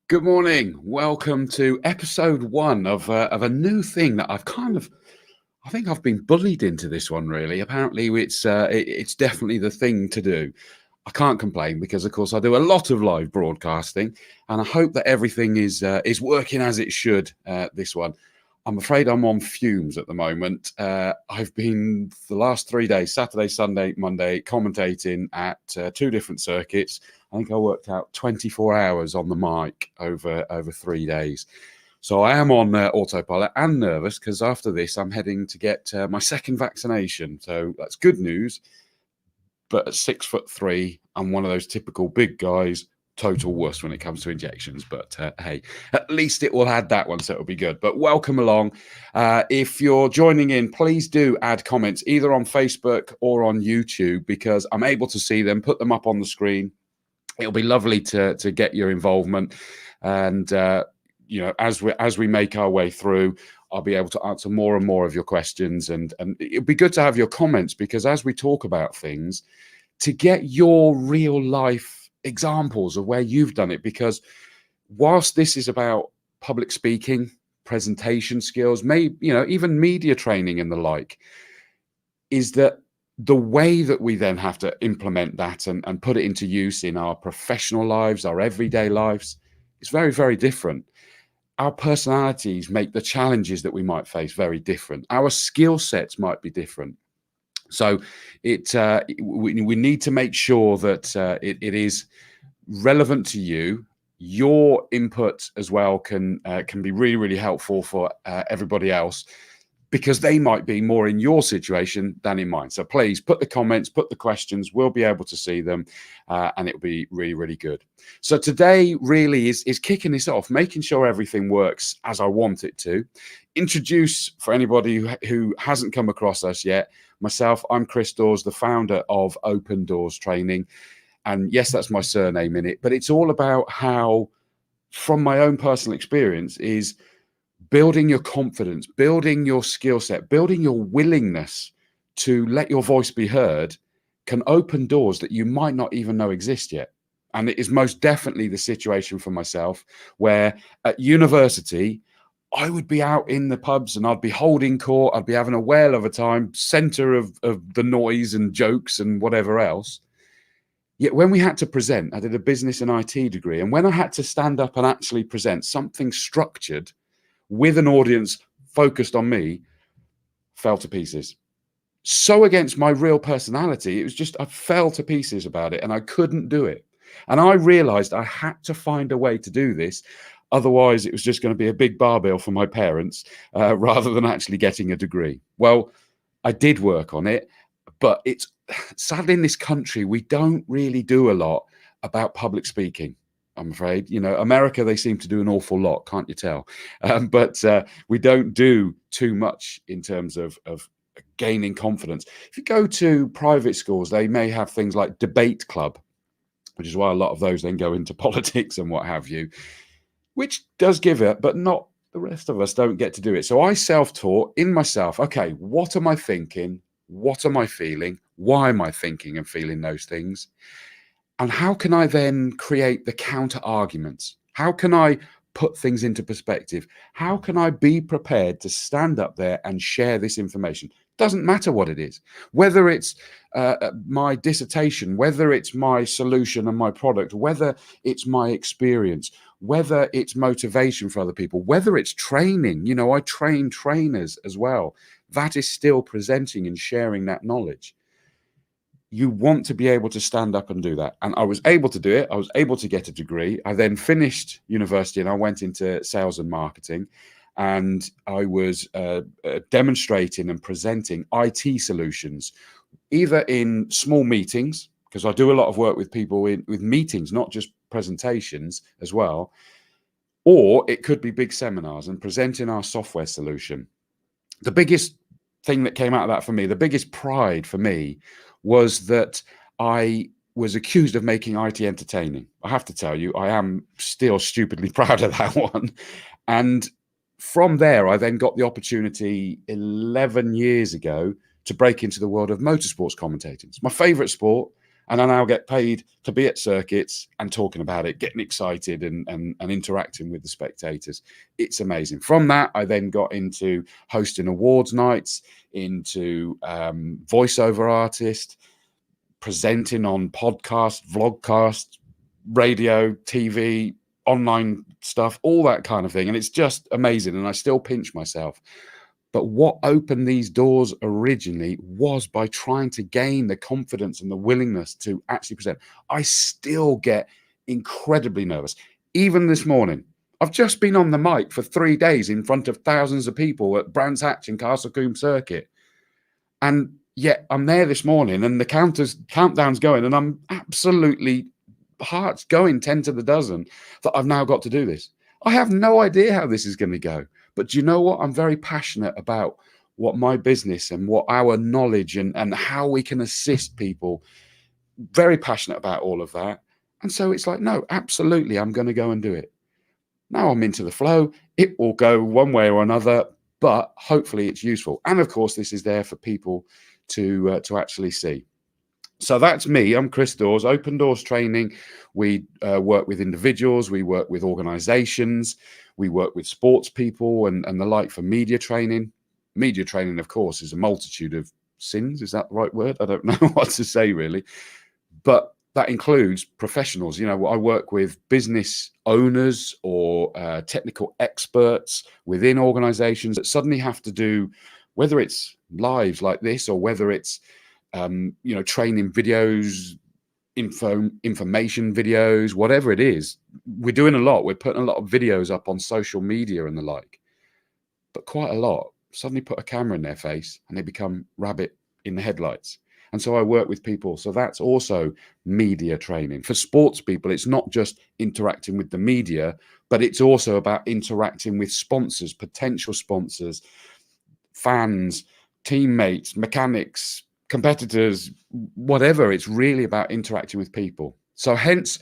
Good morning. Welcome to episode one of a new thing that I think I've been bullied into this one. Really, apparently it's definitely the thing to do. I can't complain because, of course, I do a lot of live broadcasting, and I hope that everything is working as it should. This one, I'm afraid I'm on fumes at the moment. I've been the last 3 days, Saturday, Sunday, Monday, commentating at two different circuits. I think I worked out 24 hours on the mic over 3 days. So I am on autopilot and nervous because after this, I'm heading to get my second vaccination. So that's good news. But at 6'3", I'm one of those typical big guys, total wuss when it comes to injections. But hey, at least it will add that one, so it'll be good. But welcome along. If you're joining in, please do add comments either on Facebook or on YouTube because I'm able to see them, put them up on the screen. It'll be lovely to get your involvement, and as we make our way through, I'll be able to answer more and more of your questions, and it'll be good to have your comments because as we talk about things, to get your real life examples of where you've done it. Because whilst this is about public speaking, presentation skills, maybe even media training and the like, is that the way that we then have to implement that and put it into use in our professional lives, our everyday lives, is very, very different. Our personalities make the challenges that we might face very different. Our skill sets might be different. So we need to make sure that it is relevant to you. Your input as well can be really, really helpful for everybody else, because they might be more in your situation than in mine. So please put the comments, put the questions. We'll be able to see them, and it'll be really, really good. So today really is kicking this off, making sure everything works as I want it to. Introduce, for anybody who hasn't come across us yet, myself, I'm Chris Dawes, the founder of Open Doors Training. And yes, that's my surname in it, but it's all about how, from my own personal experience, is building your confidence, building your skill set, building your willingness to let your voice be heard can open doors that you might not even know exist yet. And it is most definitely the situation for myself, where at university, I would be out in the pubs and I'd be holding court. I'd be having a whale of a time, center of the noise and jokes and whatever else. Yet when we had to present, I did a business and IT degree. And when I had to stand up and actually present something structured with an audience focused on me, fell to pieces. So against my real personality, it was just, I fell to pieces about it and I couldn't do it. And I realized I had to find a way to do this. Otherwise, it was just going to be a big bar bill for my parents rather than actually getting a degree. Well, I did work on it, but it's sadly in this country, we don't really do a lot about public speaking. I'm afraid, America, they seem to do an awful lot, can't you tell? But we don't do too much in terms of gaining confidence. If you go to private schools, they may have things like debate club, which is why a lot of those then go into politics and what have you, which does give it, but not the rest of us don't get to do it. So I self-taught in myself. Okay, what am I thinking? What am I feeling? Why am I thinking and feeling those things? And how can I then create the counter arguments? How can I put things into perspective? How can I be prepared to stand up there and share this information? Doesn't matter what it is, whether it's my dissertation, whether it's my solution and my product, whether it's my experience, whether it's motivation for other people, whether it's training. I train trainers as well. That is still presenting and sharing that knowledge. You want to be able to stand up and do that. And I was able to do it. I was able to get a degree. I then finished university and I went into sales and marketing, and I was demonstrating and presenting IT solutions, either in small meetings, because I do a lot of work with people with meetings, not just presentations as well, or it could be big seminars and presenting our software solution. The biggest thing that came out of that for me, the biggest pride for me, was that I was accused of making IT entertaining. I have to tell you, I am still stupidly proud of that one. And from there, I then got the opportunity 11 years ago to break into the world of motorsports commentating. It's my favorite sport. And I now get paid to be at circuits and talking about it, getting excited and interacting with the spectators. It's amazing. From that, I then got into hosting awards nights, into voiceover artist, presenting on podcast, vlogcast, radio, TV, online stuff, all that kind of thing. And it's just amazing. And I still pinch myself. But what opened these doors originally was by trying to gain the confidence and the willingness to actually present. I still get incredibly nervous. Even this morning, I've just been on the mic for 3 days in front of thousands of people at Brands Hatch and Castlecombe Circuit. And yet I'm there this morning and the countdown's going and I'm absolutely heart's going 10 to the dozen that I've now got to do this. I have no idea how this is going to go. But do you know what? I'm very passionate about what my business and what our knowledge and how we can assist people. Very passionate about all of that. And so it's like, no, absolutely, I'm going to go and do it. Now I'm into the flow. It will go one way or another, but hopefully it's useful. And of course, this is there for people to actually see. So that's me. I'm Chris Dawes, Open Doors Training. We work with individuals. We work with organizations. We work with sports people and the like for media training. Media training, of course, is a multitude of sins. Is that the right word? I don't know what to say, really. But that includes professionals. You know, I work with business owners or technical experts within organizations that suddenly have to do, whether it's lives like this or whether it's training videos, information videos, whatever it is. We're doing a lot. We're putting a lot of videos up on social media and the like. But quite a lot suddenly put a camera in their face and they become rabbit in the headlights. And so I work with people. So that's also media training. For sports people, it's not just interacting with the media, but it's also about interacting with sponsors, potential sponsors, fans, teammates, mechanics, competitors, whatever. It's really about interacting with people. So hence,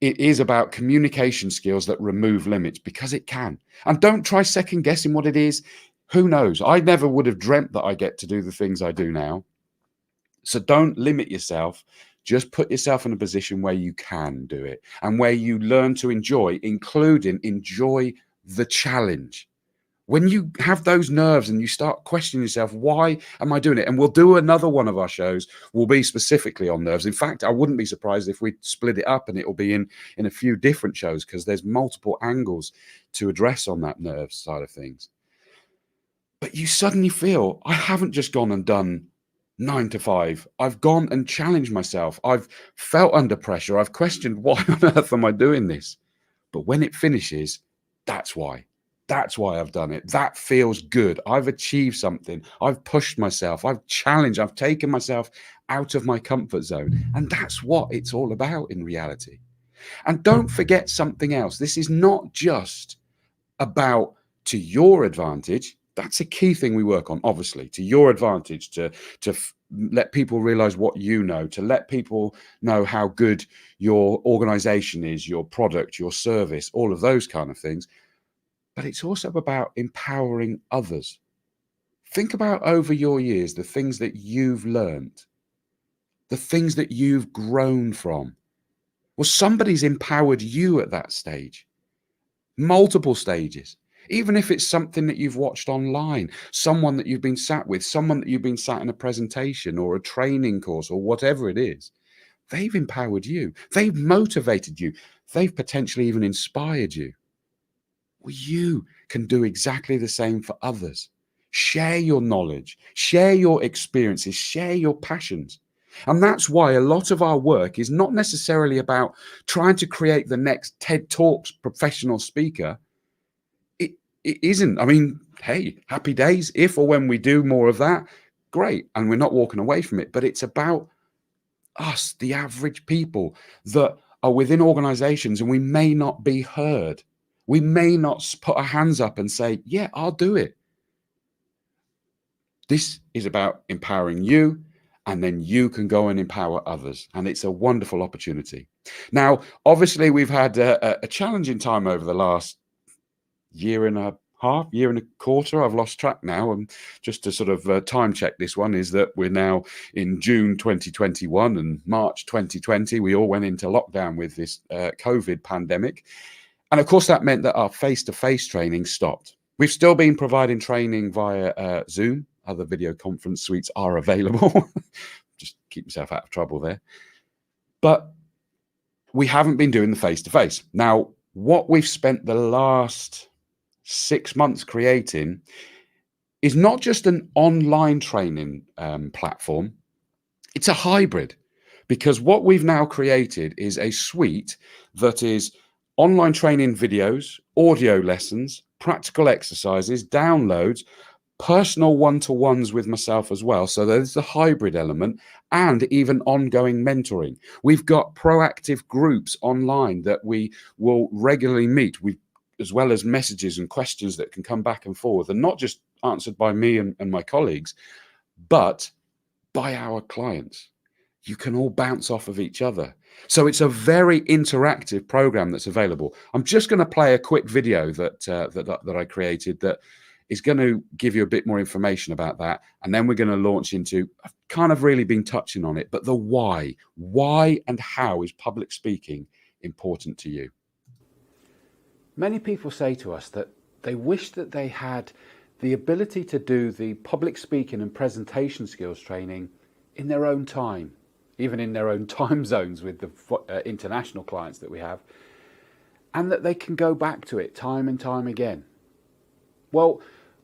it is about communication skills that remove limits, because it can. And don't try second guessing what it is. Who knows? I never would have dreamt that I get to do the things I do now. So don't limit yourself. Just put yourself in a position where you can do it and where you learn to enjoy, including enjoy the challenge. When you have those nerves and you start questioning yourself, why am I doing it? And we'll do another one of our shows will be specifically on nerves. In fact, I wouldn't be surprised if we split it up and it will be in a few different shows, because there's multiple angles to address on that nerves side of things. But you suddenly feel, I haven't just gone and done 9 to 5. I've gone and challenged myself. I've felt under pressure. I've questioned, why on earth am I doing this? But when it finishes, that's why. That's why I've done it. That feels good. I've achieved something. I've pushed myself. I've challenged. I've taken myself out of my comfort zone. And that's what it's all about in reality. And don't forget something else. This is not just about to your advantage. That's a key thing we work on, obviously, to your advantage, to let people realize what you know, to let people know how good your organization is, your product, your service, all of those kind of things. But it's also about empowering others. Think about over your years, the things that you've learned, the things that you've grown from. Well, somebody's empowered you at that stage, multiple stages. Even if it's something that you've watched online, someone that you've been sat with, someone that you've been sat in a presentation or a training course or whatever it is, they've empowered you. They've motivated you. They've potentially even inspired you. Well, you can do exactly the same for others. Share your knowledge, share your experiences, share your passions. And that's why a lot of our work is not necessarily about trying to create the next TED Talks professional speaker. It isn't. I mean, hey, happy days. If or when we do more of that, great. And we're not walking away from it. But it's about us, the average people that are within organizations, and we may not be heard. We may not put our hands up and say, yeah, I'll do it. This is about empowering you, and then you can go and empower others. And it's a wonderful opportunity. Now, obviously, we've had a challenging time over the last 1.5 half, year and a quarter. I've lost track now. And just to sort of time check this one, is that we're now in June 2021 and March 2020. We all went into lockdown with this COVID pandemic. And of course, that meant that our face-to-face training stopped. We've still been providing training via Zoom. Other video conference suites are available. Just keep yourself out of trouble there. But we haven't been doing the face-to-face. Now, what we've spent the last 6 months creating is not just an online training platform, it's a hybrid. Because what we've now created is a suite that is online training videos, audio lessons, practical exercises, downloads, personal one-to-ones with myself as well. So there's the hybrid element and even ongoing mentoring. We've got proactive groups online that we will regularly meet, as well as messages and questions that can come back and forth, and not just answered by me and my colleagues, but by our clients. You can all bounce off of each other. So it's a very interactive program that's available. I'm just going to play a quick video that I created that is going to give you a bit more information about that. And then we're going to launch into, I've kind of really been touching on it, but the why. Why and how is public speaking important to you? Many people say to us that they wish that they had the ability to do the public speaking and presentation skills training in their own time, even in their own time zones with the international clients that we have, and that they can go back to it time and time again. Well,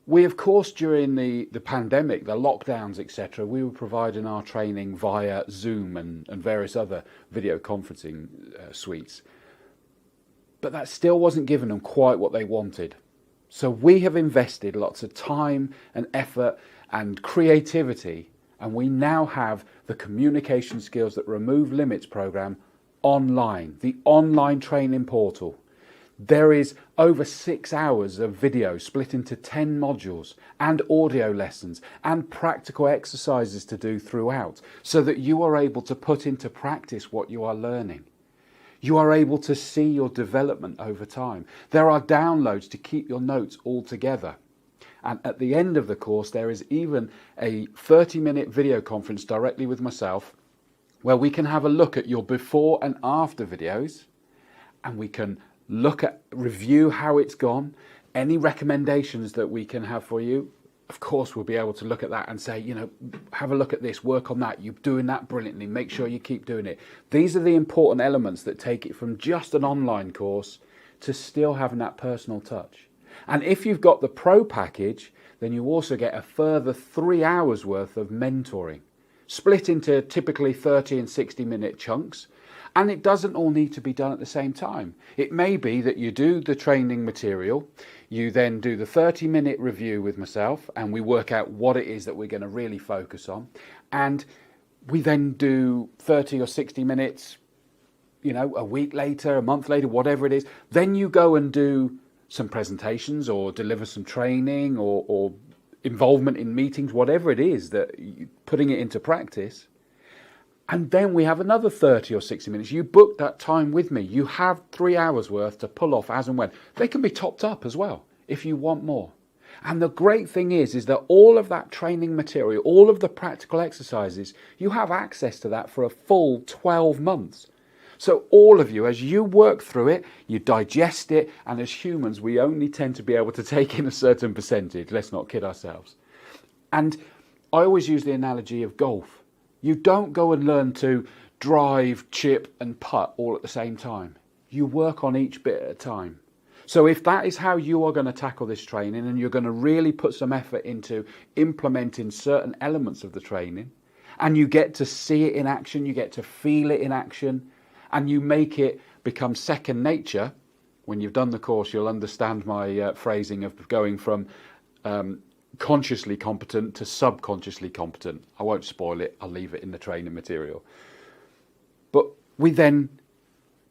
we, of course, during the pandemic, the lockdowns, etc., we were providing our training via Zoom and various other video conferencing suites. But that still wasn't giving them quite what they wanted. So we have invested lots of time and effort and creativity, and we now have the Communication Skills That Remove Limits program online, the online training portal. There is over 6 hours of video split into 10 modules and audio lessons and practical exercises to do throughout, so that you are able to put into practice what you are learning. You are able to see your development over time. There are downloads to keep your notes all together. And at the end of the course, there is even a 30-minute video conference directly with myself where we can have a look at your before and after videos, and we can review how it's gone, any recommendations that we can have for you. Of course, we'll be able to look at that and say, have a look at this, work on that. You're doing that brilliantly. Make sure you keep doing it. These are the important elements that take it from just an online course to still having that personal touch. And if you've got the pro package, then you also get a further 3 hours worth of mentoring, split into typically 30 and 60-minute chunks. And it doesn't all need to be done at the same time. It may be that you do the training material, you then do the 30-minute review with myself, and we work out what it is that we're going to really focus on. And we then do 30 or 60 minutes, a week later, a month later, whatever it is. Then you go and do some presentations or deliver some training or involvement in meetings, whatever it is that putting it into practice. And then we have another 30 or 60 minutes. You book that time with me. You have 3 hours worth to pull off as and when. They can be topped up as well if you want more. And the great thing is that all of that training material, all of the practical exercises, you have access to that for a full 12 months. So all of you, as you work through it, you digest it, and as humans, we only tend to be able to take in a certain percentage. Let's not kid ourselves. And I always use the analogy of golf. You don't go and learn to drive, chip and putt all at the same time. You work on each bit at a time. So if that is how you are going to tackle this training, and you're going to really put some effort into implementing certain elements of the training, and you get to see it in action, you get to feel it in action, and you make it become second nature. When you've done the course, you'll understand my phrasing of going from consciously competent to subconsciously competent. I won't spoil it. I'll leave it in the training material. But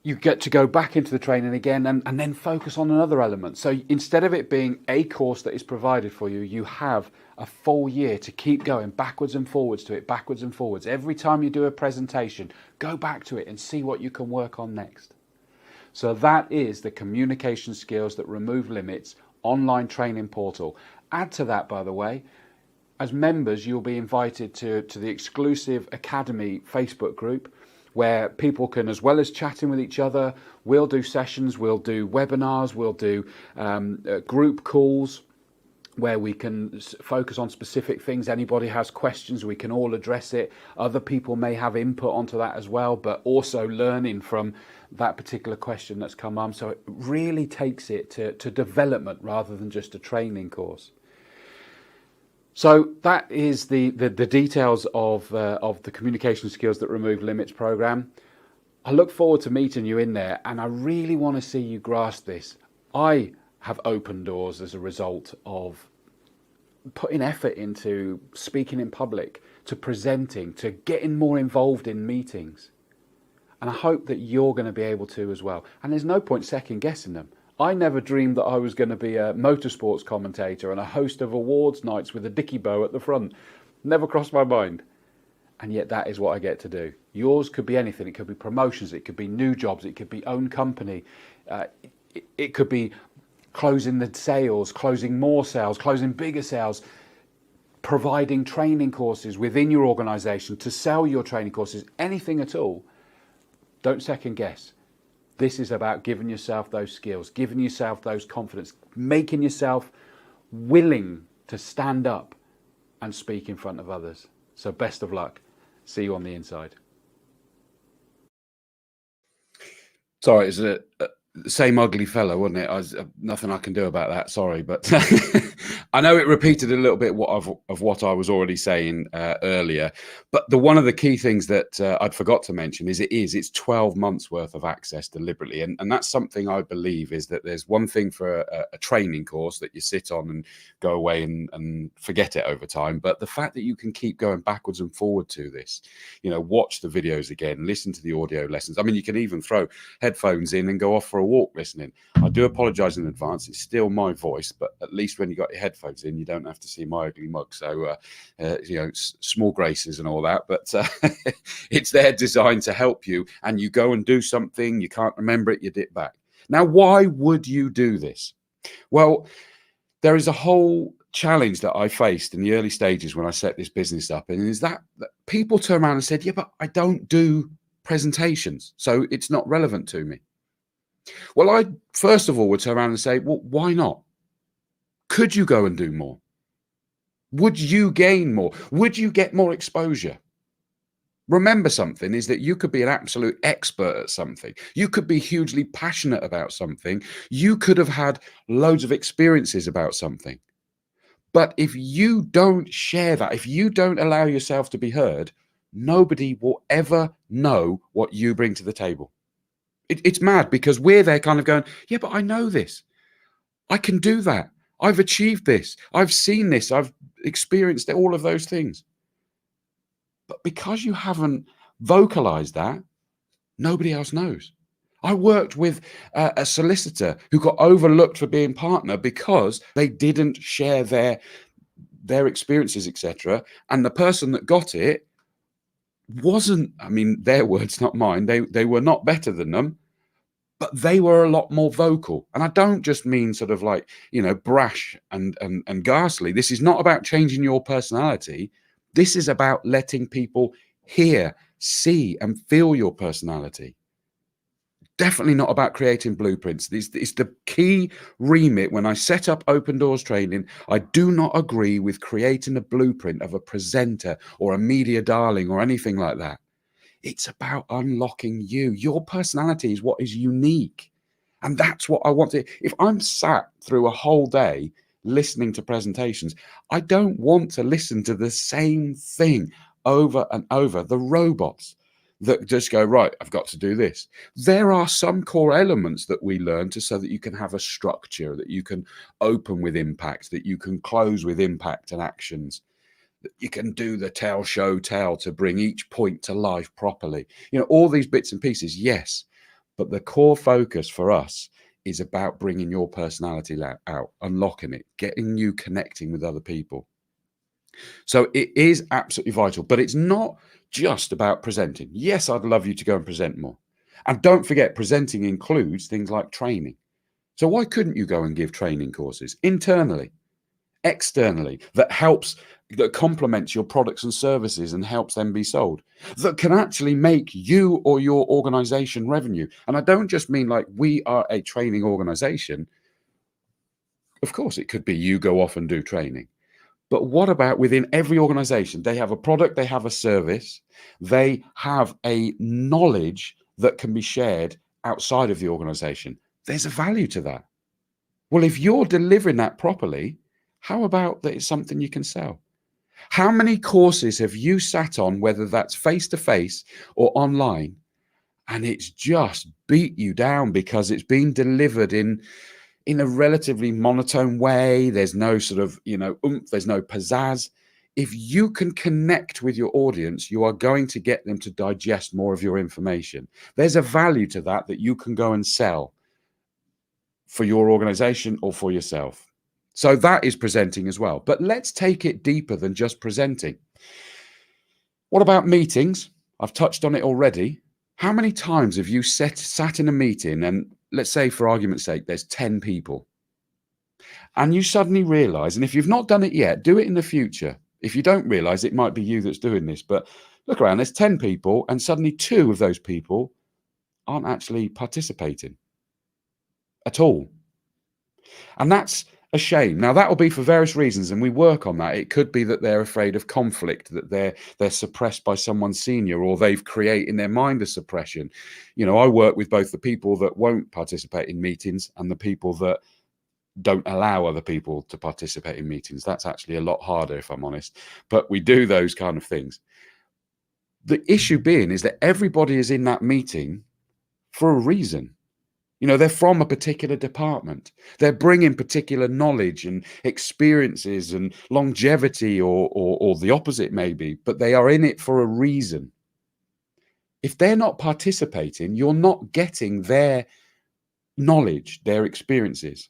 you get to go back into the training again and then focus on another element. So instead of it being a course that is provided for you, you have a full year to keep going backwards and forwards to it, backwards and forwards. Every time you do a presentation, go back to it and see what you can work on next. So that is the Communication Skills That Remove Limits online training portal. Add to that, by the way, as members, you'll be invited to the exclusive Academy Facebook group where people can, as well as chatting with each other, we'll do sessions, we'll do webinars, we'll do group calls where we can focus on specific things. Anybody has questions, we can all address it. Other people may have input onto that as well, but also learning from that particular question that's come on. So it really takes it to development rather than just a training course. So that is the details of the Communication Skills That Remove Limits program. I look forward to meeting you in there, and I really want to see you grasp this. I have opened doors as a result of putting effort into speaking in public, to presenting, to getting more involved in meetings. And I hope that you're going to be able to as well. And there's no point second guessing them. I never dreamed that I was going to be a motorsports commentator and a host of awards nights with a dicky bow at the front. Never crossed my mind. And yet that is what I get to do. Yours could be anything. It could be promotions. It could be new jobs. It could be own company. It could be closing the sales, closing more sales, closing bigger sales, providing training courses within your organisation to sell your training courses, anything at all. Don't second guess. This is about giving yourself those skills, giving yourself those confidence, making yourself willing to stand up and speak in front of others. So best of luck. See you on the inside. Sorry, it's the same ugly fellow, wasn't it? Nothing I can do about that. Sorry, but I know it repeated a little bit of what I was already saying earlier. But one of the key things that I'd forgot to mention is it's 12 months worth of access deliberately, and that's something I believe is that there's one thing for a training course that you sit on and go away and forget it over time. But the fact that you can keep going backwards and forward to this, watch the videos again, listen to the audio lessons. I mean, you can even throw headphones in and go off for a walk listening. I do apologize in advance. It's still my voice, but at least when you got your headphones in, you don't have to see my ugly mug. So, small graces and all that, but it's there designed to help you. And you go and do something, you can't remember it, you dip back. Now, why would you do this? Well, there is a whole challenge that I faced in the early stages when I set this business up, and is that people turn around and said, yeah, but I don't do presentations, so it's not relevant to me. Well, I first of all would turn around and say, well, why not? Could you go and do more? Would you gain more? Would you get more exposure? Remember something is that you could be an absolute expert at something. You could be hugely passionate about something. You could have had loads of experiences about something. But if you don't share that, if you don't allow yourself to be heard, nobody will ever know what you bring to the table. It's mad because we're there kind of going, yeah, but I know this. I can do that. I've achieved this. I've seen this. I've experienced all of those things. But because you haven't vocalized that, nobody else knows. I worked with a solicitor who got overlooked for being partner because they didn't share their experiences, etc. And the person that got it wasn't, I mean, their words, not mine. They were not better than them, but they were a lot more vocal. And I don't just mean sort of like, brash and ghastly. This is not about changing your personality. This is about letting people hear, see, and feel your personality. Definitely not about creating blueprints. It's the key remit. When I set up Open Doors Training, I do not agree with creating a blueprint of a presenter or a media darling or anything like that. It's about unlocking you. Your personality is what is unique. And that's what I want to. If I'm sat through a whole day listening to presentations, I don't want to listen to the same thing over and over. The robots that just go, right, I've got to do this. There are some core elements that we learn so that you can have a structure, that you can open with impact, that you can close with impact and actions, that you can do the tell, show, tell to bring each point to life properly. All these bits and pieces, yes. But the core focus for us is about bringing your personality out, unlocking it, getting you connecting with other people. So it is absolutely vital, but it's not just about presenting. Yes, I'd love you to go and present more. And don't forget, presenting includes things like training. So why couldn't you go and give training courses internally, externally, that complements your products and services and helps them be sold, that can actually make you or your organization revenue? And I don't just mean like we are a training organization. Of course, it could be you go off and do training. But what about within every organization? They have a product, they have a service, they have a knowledge that can be shared outside of the organization. There's a value to that. Well, if you're delivering that properly, how about that it's something you can sell? How many courses have you sat on, whether that's face-to-face or online, and it's just beat you down because it's been delivered in a relatively monotone way? There's no sort of, oomph, there's no pizzazz. If you can connect with your audience, you are going to get them to digest more of your information. There's a value to that you can go and sell for your organization or for yourself. So that is presenting as well. But let's take it deeper than just presenting. What about meetings? I've touched on it already. How many times have you sat in a meeting, and let's say for argument's sake, there's 10 people, and you suddenly realize, and if you've not done it yet, do it in the future. If you don't realize, it might be you that's doing this, but look around, there's 10 people, and suddenly 2 of those people aren't actually participating at all. And that's a shame. Now, that will be for various reasons, and we work on that. It could be that they're afraid of conflict, that they're suppressed by someone senior, or they've created in their mind a suppression. I work with both the people that won't participate in meetings and the people that don't allow other people to participate in meetings. That's actually a lot harder, if I'm honest, but we do those kind of things. The issue being is that everybody is in that meeting for a reason. They're from a particular department. They're bringing particular knowledge and experiences and longevity, or the opposite maybe, but they are in it for a reason. If they're not participating, you're not getting their knowledge, their experiences.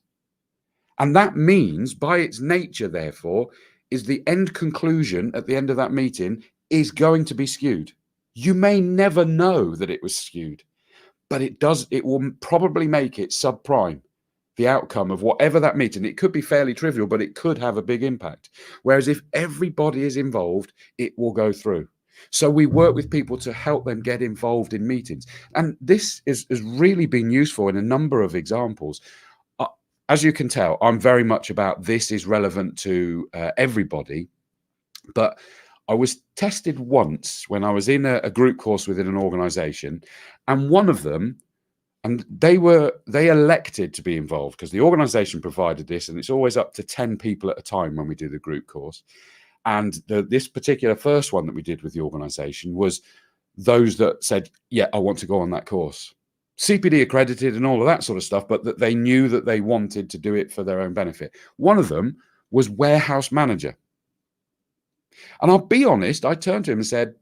And that means, by its nature, therefore, is the end conclusion at the end of that meeting is going to be skewed. You may never know that it was skewed, but it will probably make it subprime, the outcome of whatever that meeting. It could be fairly trivial, but it could have a big impact. Whereas if everybody is involved, it will go through. So we work with people to help them get involved in meetings. And this has really been useful in a number of examples. As you can tell, I'm very much about this is relevant to everybody. But I was tested once when I was in a group course within an organization, and one of them, and they elected to be involved because the organization provided this, and it's always up to 10 people at a time when we do the group course. And this particular first one that we did with the organization was those that said, yeah, I want to go on that course. CPD accredited and all of that sort of stuff, but that they knew that they wanted to do it for their own benefit. One of them was warehouse manager. And I'll be honest, I turned to him and said,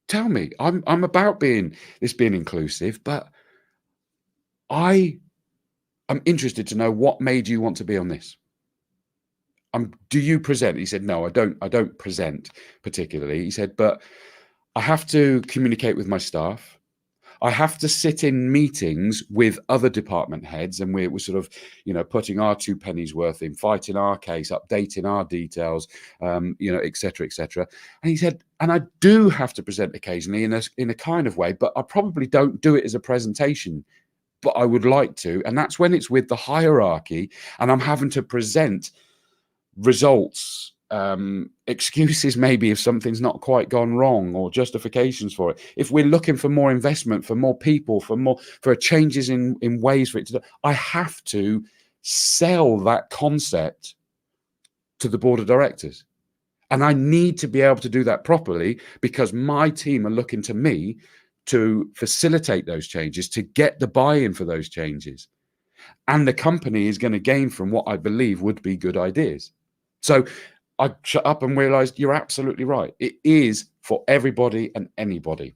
tell me, I'm about being inclusive, but I am interested to know what made you want to be on this. Do you present? He said, no, I don't present particularly. He said, but I have to communicate with my staff. I have to sit in meetings with other department heads, and we're sort of, putting our 2 pennies worth in, fighting our case, updating our details, et cetera, et cetera. And he said, and I do have to present occasionally in a kind of way, but I probably don't do it as a presentation, but I would like to. And that's when it's with the hierarchy and I'm having to present results, excuses maybe if something's not quite gone wrong, or justifications for it. If we're looking for more investment, for more people, for changes in ways for it to do, I have to sell that concept to the board of directors. And I need to be able to do that properly because my team are looking to me to facilitate those changes, to get the buy-in for those changes. And the company is going to gain from what I believe would be good ideas. So I shut up and realized you're absolutely right. It is for everybody and anybody.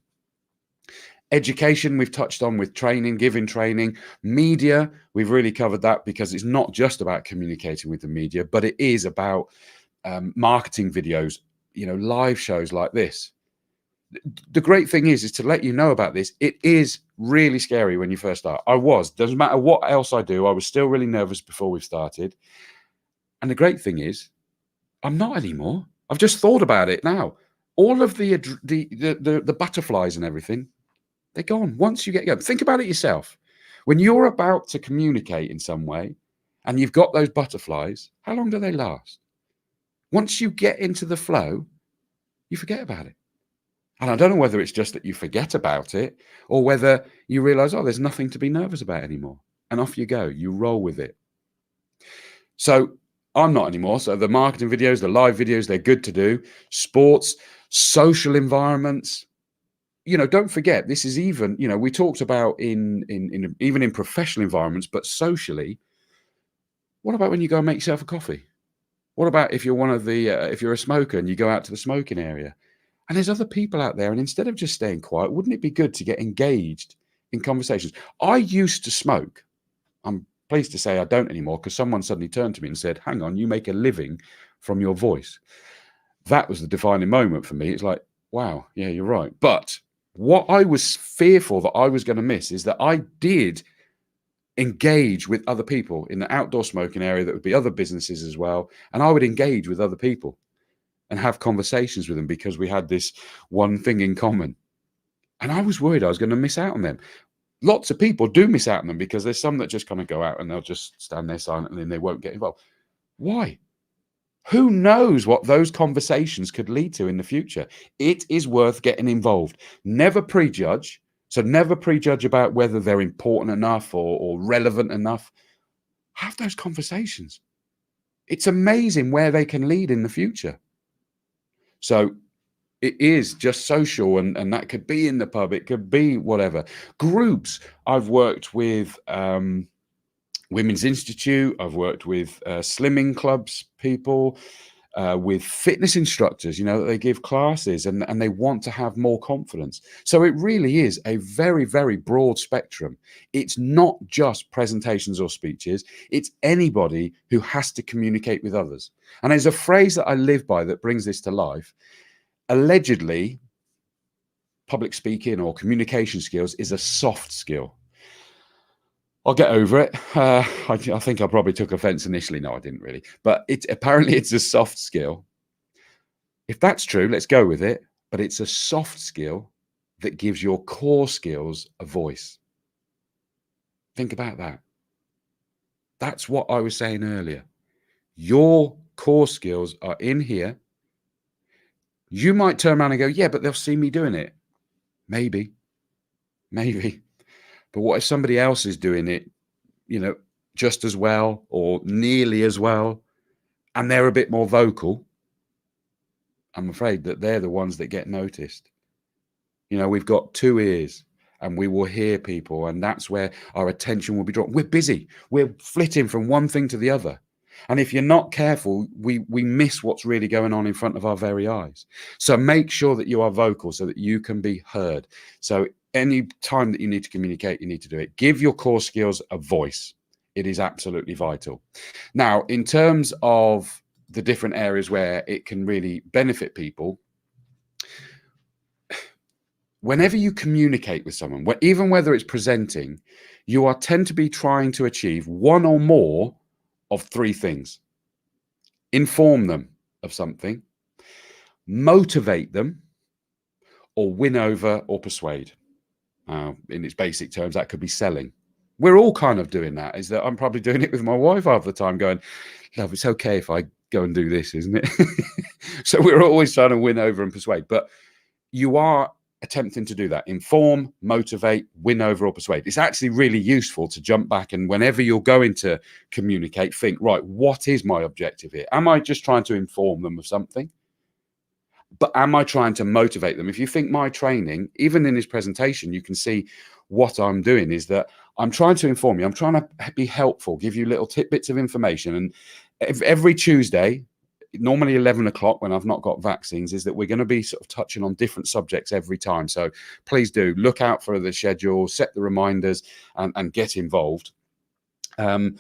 Education, we've touched on with training, giving training. Media, we've really covered that because it's not just about communicating with the media, but it is about marketing videos, live shows like this. The great thing is to let you know about this. It is really scary when you first start. Doesn't matter what else I do, I was still really nervous before we started. And the great thing is, I'm not anymore. I've just thought about it now. All of the butterflies and everything, they're gone once you get going. Think about it yourself. When you're about to communicate in some way and you've got those butterflies, how long do they last? Once you get into the flow, you forget about it. And I don't know whether it's just that you forget about it or whether you realize, oh, there's nothing to be nervous about anymore. And off you go. You roll with it. So I'm not anymore. So the marketing videos, the live videos, they're good to do. Sports, social environments. Don't forget, this is even, we talked about in even in professional environments, but socially, what about when you go and make yourself a coffee? What about if you're if you're a smoker and you go out to the smoking area and there's other people out there, and instead of just staying quiet, wouldn't it be good to get engaged in conversations? I used to smoke. I'm pleased to say I don't anymore, because someone suddenly turned to me and said, hang on, you make a living from your voice. That was the defining moment for me. It's like, wow, yeah, you're right. But what I was fearful that I was going to miss is that I did engage with other people in the outdoor smoking area. That would be other businesses as well. And I would engage with other people and have conversations with them because we had this one thing in common. And I was worried I was going to miss out on them. Lots of people do miss out on them because there's some that just kind of go out and they'll just stand there silently and they won't get involved. Why? Who knows what those conversations could lead to in the future? It is worth getting involved. Never prejudge. So never prejudge about whether they're important enough or relevant enough. Have those conversations. It's amazing where they can lead in the future. So it is just social, and that could be in the pub. It could be whatever. Groups. I've worked with Women's Institute. I've worked with slimming clubs people, with fitness instructors, that they give classes and they want to have more confidence. So it really is a very, very broad spectrum. It's not just presentations or speeches. It's anybody who has to communicate with others. And there's a phrase that I live by that brings this to life. Allegedly, public speaking or communication skills is a soft skill. I'll get over it. I think I probably took offense initially. No, I didn't really. But apparently it's a soft skill. If that's true, let's go with it. But it's a soft skill that gives your core skills a voice. Think about that. That's what I was saying earlier. Your core skills are in here. You might turn around and go, yeah, but they'll see me doing it. Maybe. But what if somebody else is doing it, just as well or nearly as well, and they're a bit more vocal? I'm afraid that they're the ones that get noticed. We've got two ears and we will hear people, and that's where our attention will be drawn. We're busy. We're flitting from one thing to the other. And if you're not careful, we miss what's really going on in front of our very eyes. So make sure that you are vocal so that you can be heard. So any time that you need to communicate, you need to do it. Give your core skills a voice. It is absolutely vital. Now, in terms of the different areas where it can really benefit people, whenever you communicate with someone, even whether it's presenting, you tend to be trying to achieve one or more of three things. Inform them of something, motivate them, or win over or persuade. In its basic terms, that could be selling. We're all kind of doing that. Is that I'm probably doing it with my wife half the time, going, love, it's okay if I go and do this, isn't it? So we're always trying to win over and persuade. But you are attempting to do that. Inform, motivate, win over or persuade. It's actually really useful to jump back, and whenever you're going to communicate, think, right, what is my objective here? Am I just trying to inform them of something? But am I trying to motivate them? If you think my training, even in this presentation, you can see what I'm doing is that I'm trying to inform you. I'm trying to be helpful, give you little tidbits of information. And every Tuesday, normally 11 o'clock when I've not got vaccines, is that we're going to be sort of touching on different subjects every time. So please do look out for the schedule, set the reminders, and get involved. I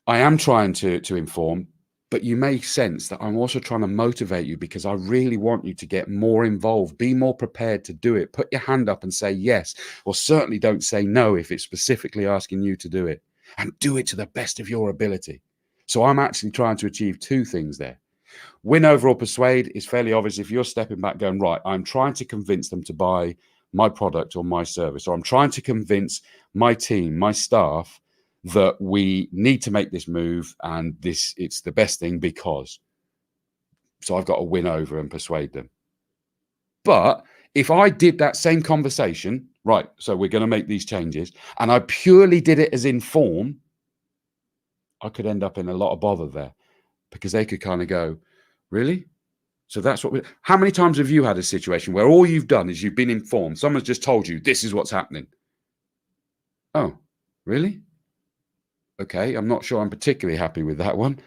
am trying to inform, But you may sense that I'm also trying to motivate you because I really want you to get more involved, be more prepared to do it. Put your hand up and say yes, or certainly don't say no if it's specifically asking you to do it, and do it to the best of your ability. So I'm actually trying to achieve two things there. Win over or persuade is fairly obvious. If you're stepping back going, right, I'm trying to convince them to buy my product or my service, or I'm trying to convince my team, my staff, that we need to make this move and it's the best thing because. So I've got to win over and persuade them. But if I did that same conversation, right, so we're going to make these changes, and I purely did it as inform, I could end up in a lot of bother there, because they could kind of go, really? So that's what how many times have you had a situation where all you've done is you've been informed, someone's just told you this is what's happening? Oh, really? Okay, I'm not sure I'm particularly happy with that one.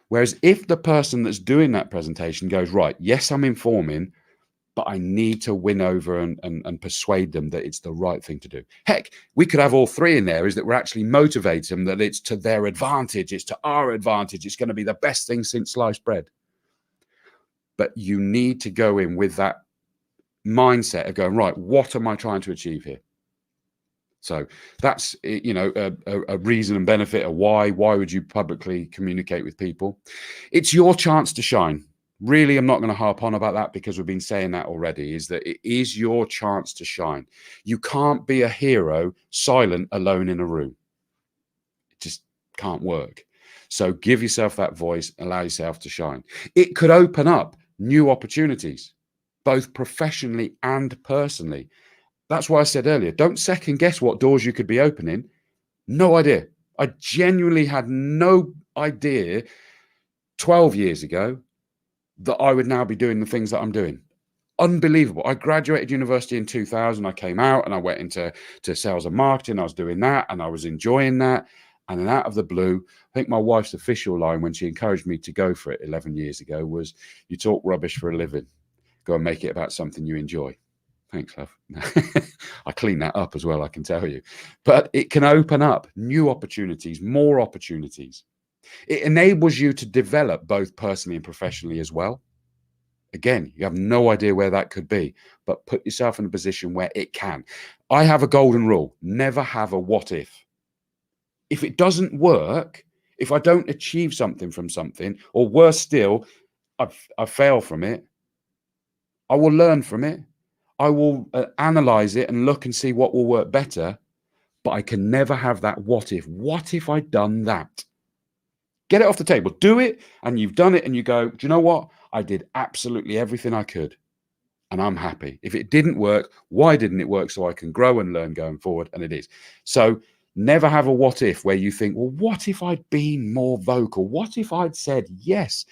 Whereas if the person that's doing that presentation goes, right, yes, I'm informing, but I need to win over and persuade them that it's the right thing to do. Heck, we could have all three in there, is that we're actually motivating them that it's to their advantage, it's to our advantage, it's going to be the best thing since sliced bread. But you need to go in with that mindset of going, right, what am I trying to achieve here? So that's, a reason and benefit of why would you publicly communicate with people? It's your chance to shine. Really, I'm not going to harp on about that because we've been saying that already, is that it is your chance to shine. You can't be a hero silent alone in a room. It just can't work. So give yourself that voice, allow yourself to shine. It could open up new opportunities, both professionally and personally. That's why I said earlier, don't second guess what doors you could be opening. No idea. I genuinely had no idea 12 years ago that I would now be doing the things that I'm doing. Unbelievable. I graduated university in 2000. I came out and I went into sales and marketing. I was doing that and I was enjoying that. And then out of the blue, I think my wife's official line when she encouraged me to go for it 11 years ago was, you talk rubbish for a living. Go and make it about something you enjoy. Thanks, love. I clean that up as well, I can tell you. But it can open up new opportunities, more opportunities. It enables you to develop both personally and professionally as well. Again, you have no idea where that could be, but put yourself in a position where it can. I have a golden rule: never have a what if. If it doesn't work, if I don't achieve something from something, or worse still, I fail from it, I will learn from it. I will analyze it and look and see what will work better, but I can never have that what if. What if I'd done that? Get it off the table. Do it, and you've done it, and you go, do you know what? I did absolutely everything I could, and I'm happy. If it didn't work, why didn't it work? So I can grow and learn going forward, and it is. So never have a what if where you think, well, what if I'd been more vocal? What if I'd said, yes,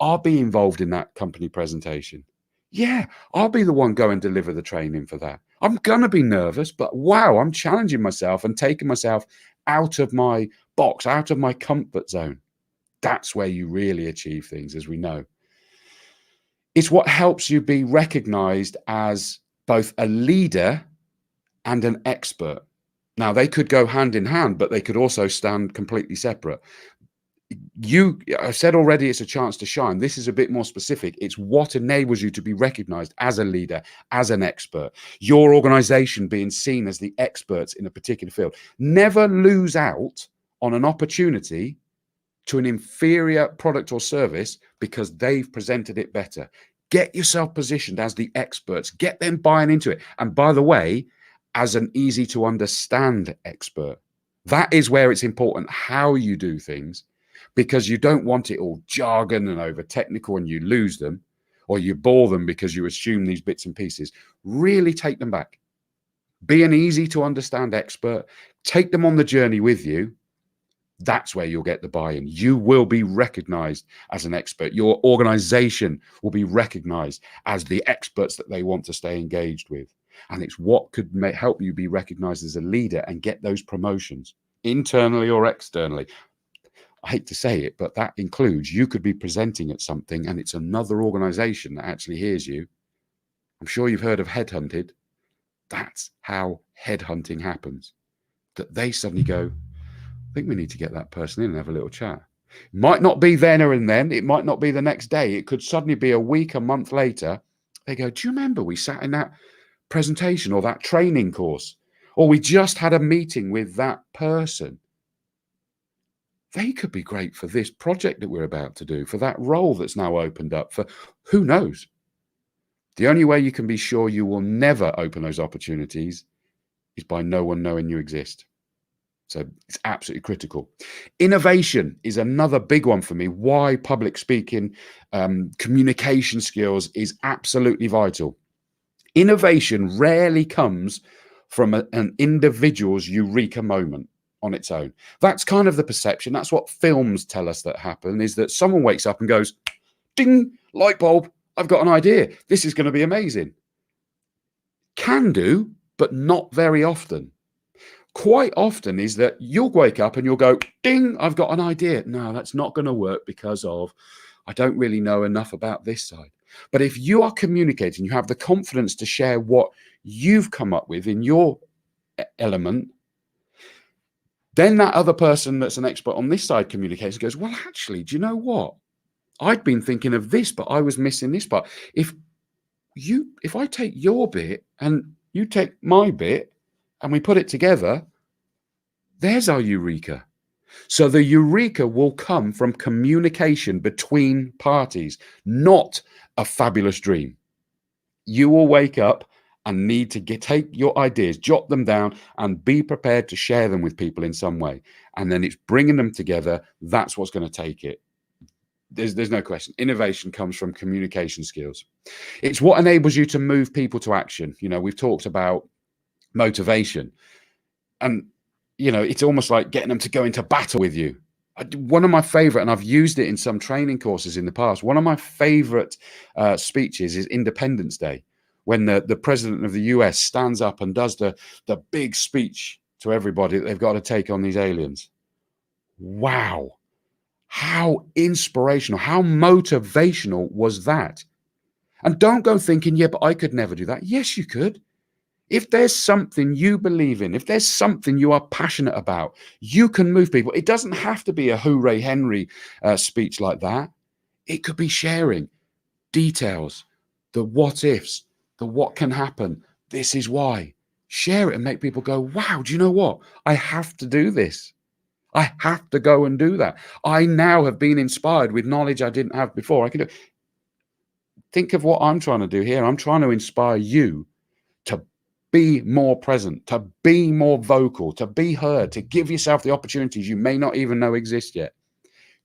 I'll be involved in that company presentation. Yeah, I'll be the one go and deliver the training for that. I'm going to be nervous, but wow, I'm challenging myself and taking myself out of my box, out of my comfort zone. That's where you really achieve things, as we know. It's what helps you be recognized as both a leader and an expert. Now, they could go hand in hand, but they could also stand completely separate. I said already, it's a chance to shine. This is a bit more specific. It's what enables you to be recognized as a leader, as an expert, your organization being seen as the experts in a particular field. Never lose out on an opportunity to an inferior product or service because they've presented it better. Get yourself positioned as the experts, get them buying into it. And by the way, as an easy to understand expert. That is where it's important how you do things, because you don't want it all jargon and over technical and you lose them, or you bore them because you assume these bits and pieces. Really take them back. Be an easy to understand expert. Take them on the journey with you. That's where you'll get the buy-in. You will be recognized as an expert. Your organization will be recognized as the experts that they want to stay engaged with. And it's what could help you be recognized as a leader and get those promotions internally or externally. I hate to say it, but that includes you could be presenting at something and it's another organization that actually hears you. I'm sure you've heard of Headhunted. That's how headhunting happens. That they suddenly go, I think we need to get that person in and have a little chat. Might not be then or and then. It might not be the next day. It could suddenly be a week, a month later. They go, do you remember we sat in that presentation or that training course? Or we just had a meeting with that person. They could be great for this project that we're about to do, for that role that's now opened up, for who knows? The only way you can be sure you will never open those opportunities is by no one knowing you exist. So it's absolutely critical. Innovation is another big one for me. Why public speaking, communication skills is absolutely vital. Innovation rarely comes from an individual's eureka moment on its own. That's kind of the perception. That's what films tell us that happen, is that someone wakes up and goes, ding, light bulb, I've got an idea. This is going to be amazing. Can do, but not very often. Quite often is that you'll wake up and you'll go, ding, I've got an idea. No, that's not going to work because of, I don't really know enough about this side. But if you are communicating, you have the confidence to share what you've come up with in your element, then that other person that's an expert on this side communicates and goes, well, actually, do you know what? I'd been thinking of this, but I was missing this part. If I take your bit and you take my bit and we put it together, there's our eureka. So the eureka will come from communication between parties, not a fabulous dream. You will wake up and need to take your ideas, jot them down, and be prepared to share them with people in some way. And then it's bringing them together. That's what's going to take it. There's no question. Innovation comes from communication skills. It's what enables you to move people to action. You know, we've talked about motivation, and it's almost like getting them to go into battle with you. One of my favorite, and I've used it in some training courses in the past, one of my favorite speeches is Independence Day, when the president of the US stands up and does the big speech to everybody that they've got to take on these aliens. Wow. How inspirational, how motivational was that? And don't go thinking, yeah, but I could never do that. Yes, you could. If there's something you believe in, if there's something you are passionate about, you can move people. It doesn't have to be a Hooray Henry speech like that. It could be sharing details, the what ifs, the what can happen. This is why. Share it and make people go, wow, do you know what? I have to do this. I have to go and do that. I now have been inspired with knowledge I didn't have before. I can do. Think of what I'm trying to do here. I'm trying to inspire you to be more present, to be more vocal, to be heard, to give yourself the opportunities you may not even know exist yet.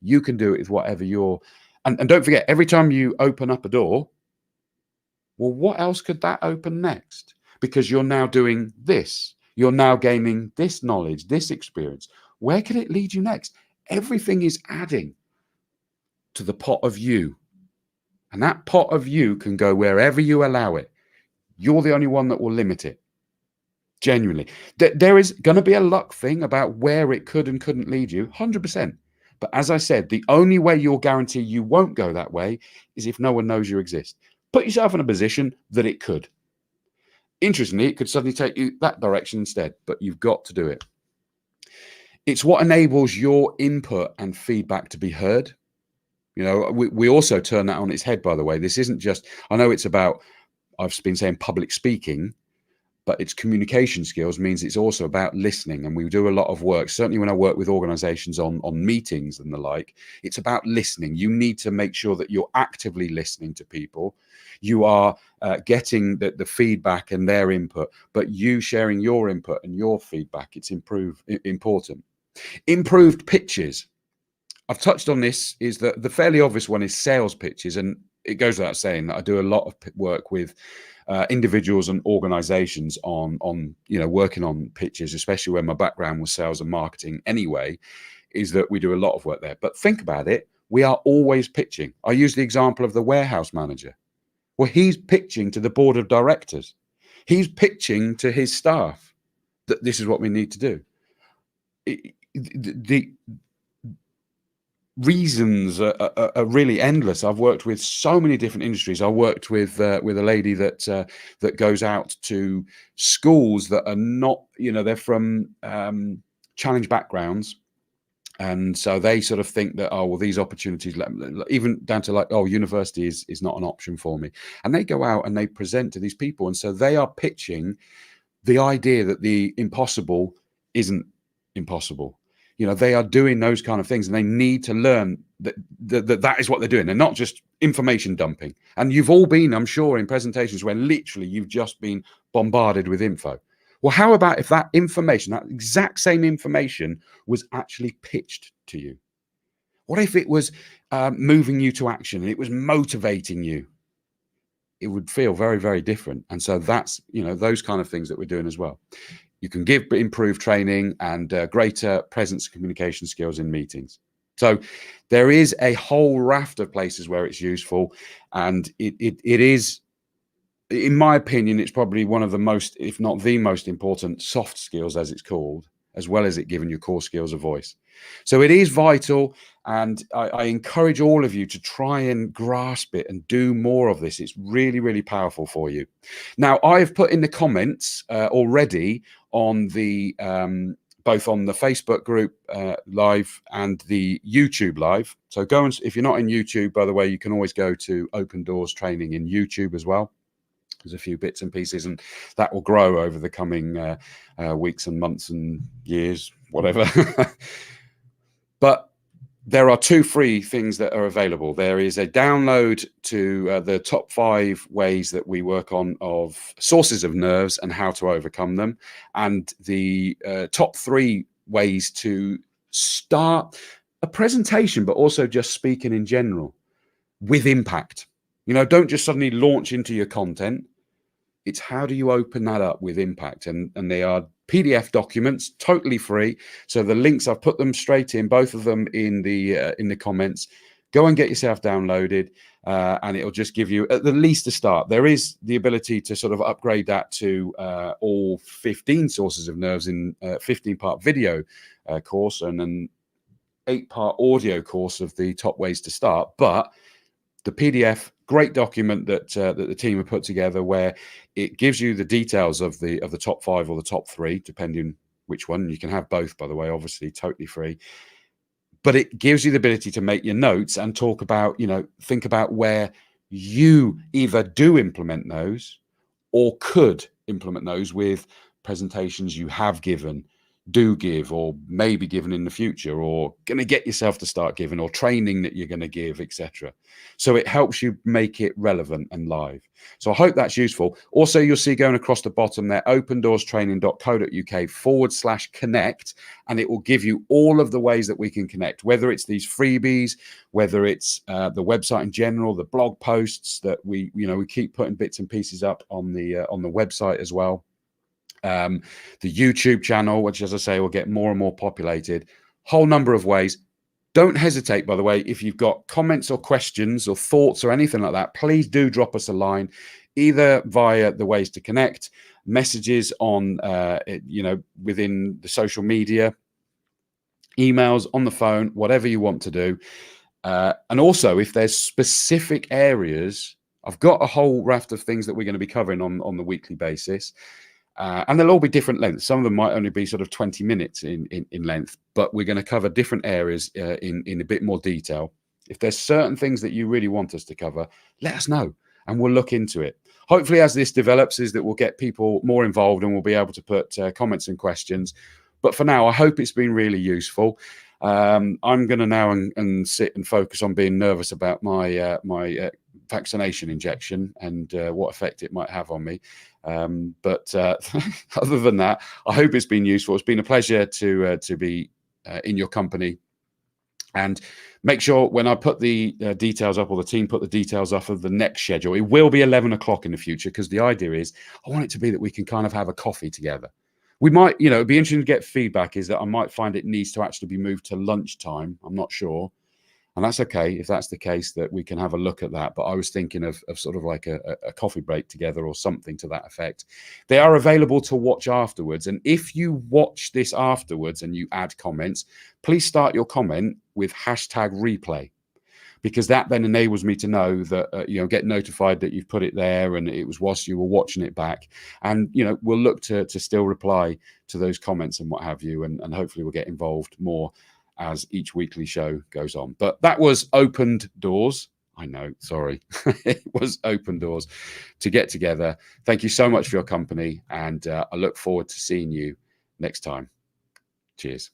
You can do it with whatever you're. And don't forget, every time you open up a door, well, what else could that open next? Because you're now doing this. You're now gaining this knowledge, this experience. Where can it lead you next? Everything is adding to the pot of you. And that pot of you can go wherever you allow it. You're the only one that will limit it. Genuinely. There is going to be a luck thing about where it could and couldn't lead you, 100%. But as I said, the only way you'll guarantee you won't go that way is if no one knows you exist. Put yourself in a position that it could. Interestingly, it could suddenly take you that direction instead, but you've got to do it. It's what enables your input and feedback to be heard. We also turn that on its head, by the way. This isn't just, I know it's about, I've been saying public speaking, but its communication skills means it's also about listening. And we do a lot of work, certainly when I work with organizations on meetings and the like, it's about listening. You need to make sure that you're actively listening to people. You are getting the feedback and their input, but you sharing your input and your feedback, it's important. Improved pitches. I've touched on this, is that the fairly obvious one is sales pitches. And it goes without saying that I do a lot of work with individuals and organizations on working on pitches, especially when my background was sales and marketing anyway, is that we do a lot of work there. But think about it. We are always pitching. I use the example of the warehouse manager. Well, he's pitching to the board of directors. He's pitching to his staff that this is what we need to do. The reasons are really endless. I've worked with so many different industries. I worked with a lady that goes out to schools that are not, they're from challenged backgrounds, And so they sort of think that, oh, well, these opportunities, even down to like, oh, university is not an option for me. And they go out and they present to these people. And so they are pitching the idea that the impossible isn't impossible. You know, they are doing those kind of things, and they need to learn that is what they're doing. They're not just information dumping. And you've all been, I'm sure, in presentations where literally you've just been bombarded with info. Well, how about if that information, that exact same information, was actually pitched to you? What if it was moving you to action and it was motivating you? It would feel very, very different. And so that's, you know, those kind of things that we're doing as well. You can give improved training and greater presence and communication skills in meetings. So there is a whole raft of places where it's useful, and it is, in my opinion, it's probably one of the most, if not the most important soft skills, as it's called, as well as it giving you core skills of voice. So it is vital, and I encourage all of you to try and grasp it and do more of this. It's really, really powerful for you. Now, I've put in the comments already on the both on the Facebook group live and the YouTube live. So go and, if you're not in YouTube, by the way, you can always go to Open Doors Training in YouTube as well. There's a few bits and pieces, and that will grow over the coming weeks and months and years, whatever. But there are 2 free things that are available. There is a download to the top 5 ways that we work on of sources of nerves and how to overcome them, and the top 3 ways to start a presentation, but also just speaking in general with impact. You know, don't just suddenly launch into your content. It's how do you open that up with impact? And they are PDF documents, totally free. So the links, I've put them straight in, both of them in the comments. Go and get yourself downloaded, and it'll just give you at the least a start. There is the ability to sort of upgrade that to all 15 sources of nerves in 15-part video course, and an 8-part audio course of the top ways to start. But the PDF, great document that the team have put together, where it gives you the details of the top 5 or the top 3, depending which one. You can have both, by the way, obviously totally free. But it gives you the ability to make your notes and talk about, you know, think about where you either do implement those or could implement those with presentations you have given, do give, or maybe given in the future, or going to get yourself to start giving, or training that you're going to give, etc. So it helps you make it relevant and live. So I hope that's useful. Also, you'll see going across the bottom there, opendorstraining.co.uk/connect, and it will give you all of the ways that we can connect, whether it's these freebies, whether it's the website in general, the blog posts that we keep putting bits and pieces up on the website as well. The YouTube channel, which, as I say, will get more and more populated. Whole number of ways. Don't hesitate, by the way, if you've got comments or questions or thoughts or anything like that, please do drop us a line, either via the ways to connect, messages on, within the social media, emails, on the phone, whatever you want to do. And also, if there's specific areas, I've got a whole raft of things that we're going to be covering on the weekly basis. And they'll all be different lengths. Some of them might only be sort of 20 minutes in length, but we're going to cover different areas in a bit more detail. If there's certain things that you really want us to cover, let us know and we'll look into it. Hopefully, as this develops, is that we'll get people more involved and we'll be able to put comments and questions. But for now, I hope it's been really useful. I'm going to now and sit and focus on being nervous about my vaccination injection and what effect it might have on me. But other than that, I hope it's been useful. It's been a pleasure to be in your company. And make sure when I put the details up, or the team put the details up of the next schedule, it will be 11 o'clock in the future, because the idea is I want it to be that we can kind of have a coffee together. We might, it'd be interesting to get feedback, is that I might find it needs to actually be moved to lunchtime. I'm not sure. And that's okay if that's the case, that we can have a look at that. But I was thinking of sort of like a coffee break together or something to that effect. They are available to watch afterwards. And if you watch this afterwards and you add comments, please start your comment with #replay, because that then enables me to know that, get notified that you've put it there and it was whilst you were watching it back. And, we'll look to still reply to those comments and what have you. And hopefully we'll get involved more as each weekly show goes on. But that was opened doors. I know, sorry. It was open doors to get together. Thank you so much for your company, and I look forward to seeing you next time. Cheers.